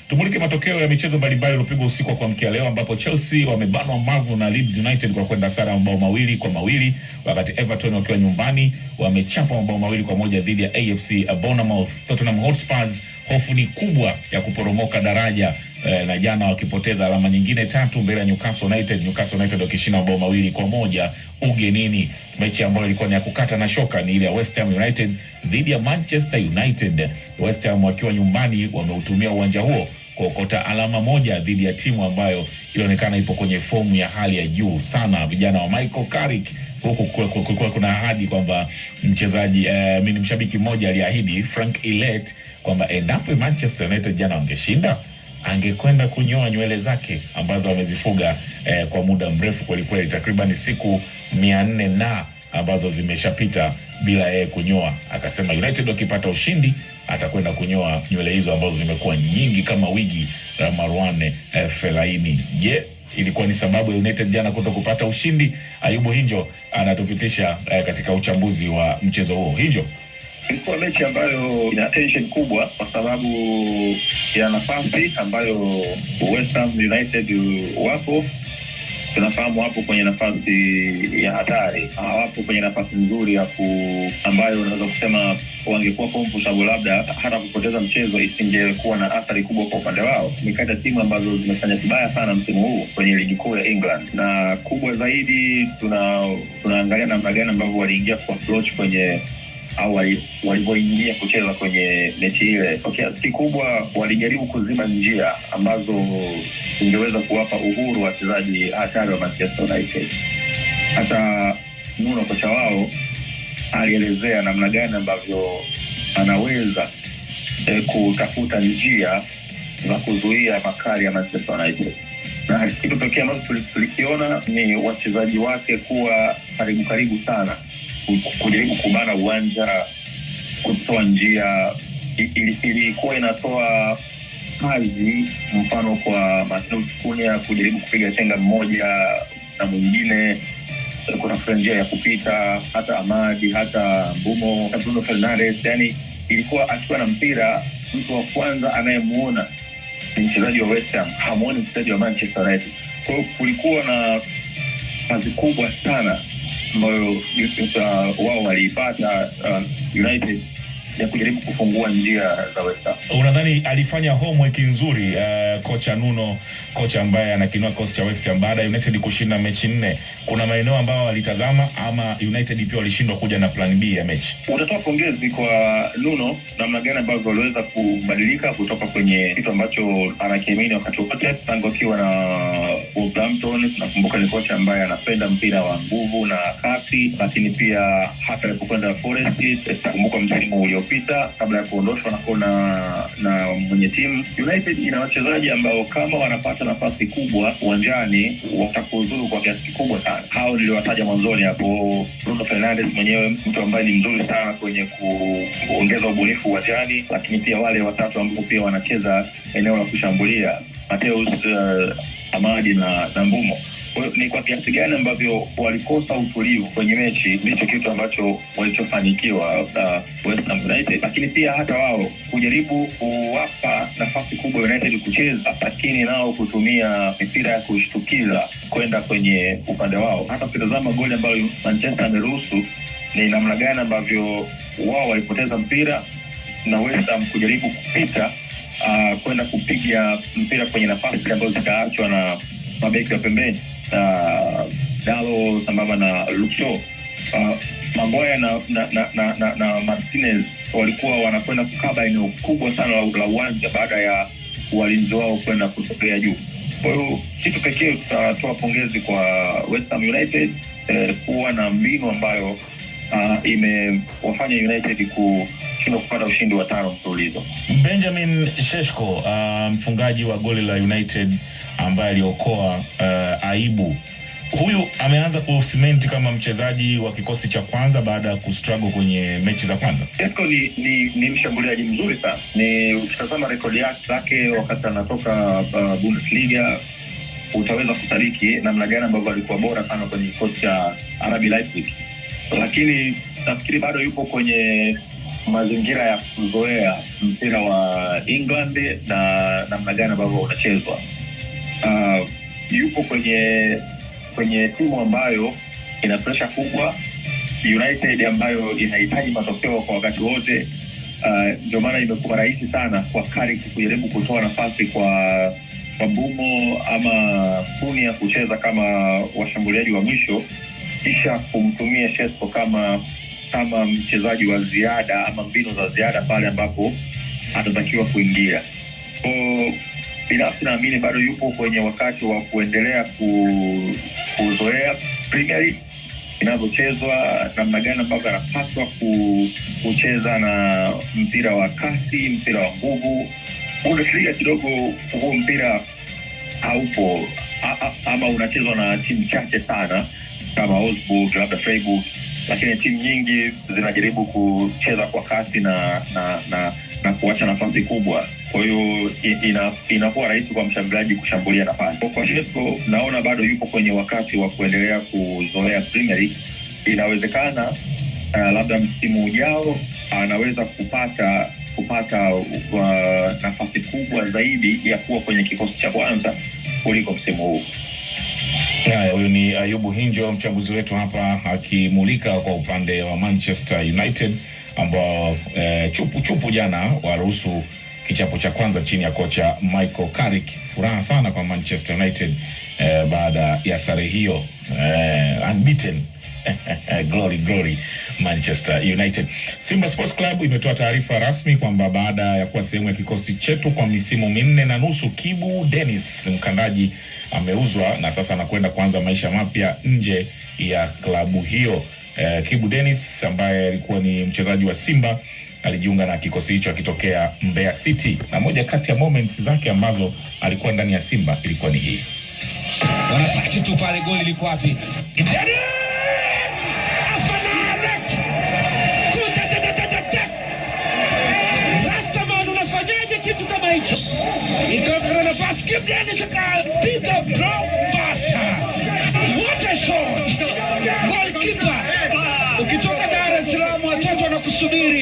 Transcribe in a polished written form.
Tumulike matokeo ya michezo mbalimbali iliyopigwa usiku wa kuamkia leo, ambapo Chelsea wamebanwa mbavu na Leeds United kwa kwenda sare mabao 2-2, wakati Everton wakiwa nyumbani wamechapa mabao 2-1 dhidi ya AFC Bournemouth. Tottenham Hotspur hofu ni kubwa ya kuporomoka daraja na jana wakipoteza alama nyingine 3 mbele ya Newcastle United wakishinda mabao 2-1 ugenini. Mechi ambayo ilikuwa ni ya kukata na shoka ni ile ya West Ham United dhidi ya Manchester United. West Ham wakiwa nyumbani wameutumia uwanja huo kuokota alama 1 dhidi ya timu ambayo ilionekana ipo kwenye fomu ya hali ya juu sana, vijana wa Michael Carrick. Huku kuna ahadi kwamba mchezaji mimi mshabiki mmoja aliahidi Frank Elliott kwamba endapo Manchester United jana wangeshinda angekwenda kunyoa nywele zake ambazo amezifuga kwa muda mrefu kweli, takriban siku 400 na ambazo zimeshapita bila yeye kunyoa. Akasema United wakipata ushindi atakwenda kunyoa nywele hizo ambazo zimekuwa nyingi kama wigi la Marwan Fellaini. Ilikuwa ni sababu ya United jana kutokupata ushindi? Ayubu Hinjo anatupitisha katika uchambuzi wa mchezo huo. Hinjo: ilikuwa mechi ambayo ina tension kubwa kwa sababu ya nafasi ambayo West Ham United wapo. Tunafahamu hapo kwenye nafasi ya hatari, hawapo kwenye nafasi nzuri ambayo unaweza kusema wangekuwa comfortable, labda hata kupoteza mchezo isingekuwa na athari kubwa kwa upande wao. Ni kati ya timu ambazo zimefanya vibaya sana msimu huu kwenye ligi kuu ya England, na kubwa zaidi tunaangalia namna gani ambavyo waliingia kwa approach kwenye au walivyoingia kucheza kwenye mechi ile. Kwa kiasi kubwa walijaribu kuziba njia ambazo zingeweza kuwapa uhuru wachezaji hatari wa Manchester United. Hata Nuno, kocha wao, alielezea namna gani ambavyo anaweza kutafuta njia za kuzuia makali ya Manchester United. Na kitu pekee ambacho tulikiona ni wachezaji wake kuwa karibu sana kujaribu kubana uwanja, kutoa njia. Ilikuwa inatoa kazi, mfano kwa Matheus Cunha kujaribu kupiga chenga mmoja na mwingine, kuna njia ya kupita, hata Amadi, hata Mbumo, hata Bruno Fernandes. Yani ilikuwa akiwa na mpira, mtu wa kwanza anayemuona ni mchezaji wa West Ham, hamuoni mchezaji wa Manchester United. Kwa hiyo kulikuwa na kazi kubwa sana ambayo wao waliipata United ya kujaribu kufungua njia za West Ham. Unadhani alifanya homework nzuri kocha Nuno, kocha ambaye anakinua kocha cha West Ham baada ya United kushinda mechi 4? Kuna maeneo ambayo alitazama ama United pia walishindwa kuja na plan B ya mechi? Utatoa pongezi kwa Nuno namna gani ambavyo aliweza kubadilika kutoka kwenye kitu ambacho anakiamini wakati wote tangu akiwa na Wolverhampton. Tunakumbuka ni kocha ambaye anapenda mpira wa nguvu na kasi, lakini pia hata alipokwenda Forest, tunakumbuka msimu uliopita kabla ya kuondoshwa na mwenye timu. United ina wachezaji ambao kama wanapata nafasi kubwa uwanjani watakuuzuru kwa kiasi kikubwa sana. Hao niliwataja mwanzoni hapo. Bruno Fernandes mwenyewe, mtu ambaye ni mzuri sana kwenye kuongeza ubunifu uwanjani, lakini pia wale watatu ambao pia wanacheza eneo la kushambulia, Matheus, Amadi na Mbumo. Ni kwa kiasi gani ambavyo walikosa utulivu kwenye mechi, ndicho kitu ambacho walichofanikiwa West Ham United. Lakini pia hata wao kujaribu kuwapa nafasi kubwa United kucheza, lakini nao kutumia mipira ya kushtukiza kwenda kwenye upande wao. Hata ukitazama goli ambayo Manchester ameruhusu, ni namna gani ambavyo wao walipoteza mpira na West Ham kujaribu kupita kwenda kupiga mpira kwenye nafasi ambazo zikaachwa na mabeki wa pembeni, Dalo sambamba na Luxo. Mamboya na Martinez walikuwa wanakwenda kukaba eneo kubwa sana la uwanja baada ya walinzi wao kwenda kutokea juu. Kwa hiyo kitu pekee tutatoa pongezi kwa West Ham United kuwa na mbinu ambayo imewafanya United kushindwa kupata ushindi wa 5 mfululizo. Benjamin Sesko, mfungaji wa goli la United ambaye aliokoa aibu, huyu ameanza kusimenti kama mchezaji wa kikosi cha kwanza baada ya kustruggle kwenye mechi za kwanza. Sesko ni mshambuliaji mzuri sana. Ni ukitazama rekodi yake wakati anatoka Bundesliga, utaweza kusadiki namna gani ambavyo alikuwa bora sana kwenye kikosi cha RB Leipzig. Lakini nafikiri bado yupo kwenye mazingira ya kuzoea mpira wa England na namna gani ambavyo unachezwa. Yupo kwenye timu ambayo ina pressure kubwa, United ambayo inahitaji matokeo kwa wakati wote. Ndio maana imekuwa rahisi sana kwa Carrick kujaribu kutoa nafasi kwa Mbeumo ama Kunia kucheza kama washambuliaji wa mwisho, kisha kumtumia Shesko kama mchezaji wa ziada ama mbinu za ziada pale ambapo atatakiwa kuingia. Kwa binafsi naamini bado yupo kwenye wakati wa kuendelea kuzoea Premier League inavyochezwa, namna gani ambavyo anapaswa kucheza na mpira wa kasi, mpira wa nguvu. Bundesliga kidogo huo mpira haupo, ama unachezwa na timu chache sana kama Wolfsburg, labda Freiburg, lakini timu nyingi zinajaribu kucheza kwa kasi na kuacha nafasi kubwa. Kwa hiyo inakuwa rahisi kwa mshambuliaji kushambulia nafasi. Kwa Shesko naona bado yupo kwenye wakati wa kuendelea kuzoea Premier League. Inawezekana labda msimu ujao anaweza kupata nafasi kubwa zaidi ya kuwa kwenye kikosi cha kwanza kuliko msimu huu. Huyu ni Ayubu Hinjo, mchambuzi wetu hapa, akimulika kwa upande wa Manchester United ambao chupu jana waruhusu kichapo cha kwanza chini ya kocha Michael Carrick. Furaha sana kwa Manchester United baada ya sare hiyo, unbeaten. Glory Manchester United. Simba Sports Club imetoa taarifa rasmi kwamba baada ya kuwa sehemu ya kikosi chetu kwa misimu 4.5, Kibu Dennis, mkandaji, ameuzwa na sasa anakwenda kuanza maisha mapya nje ya klabu hiyo. Kibu Dennis ambaye alikuwa ni mchezaji wa Simba alijiunga na kikosi hicho akitokea Mbeya City, na moja kati ya moments zake ambazo alikuwa ndani ya Simba ilikuwa ni hii. Wanasachi tu pale, goli liko wapi? Rastaman, unafanyaje kitu kama hicho? Ikawa nafasi Kibu Dennis akapita blockbuster. What a shot! Goalkeeper ukitoka Dar es Salaam watoto wanakusubiri.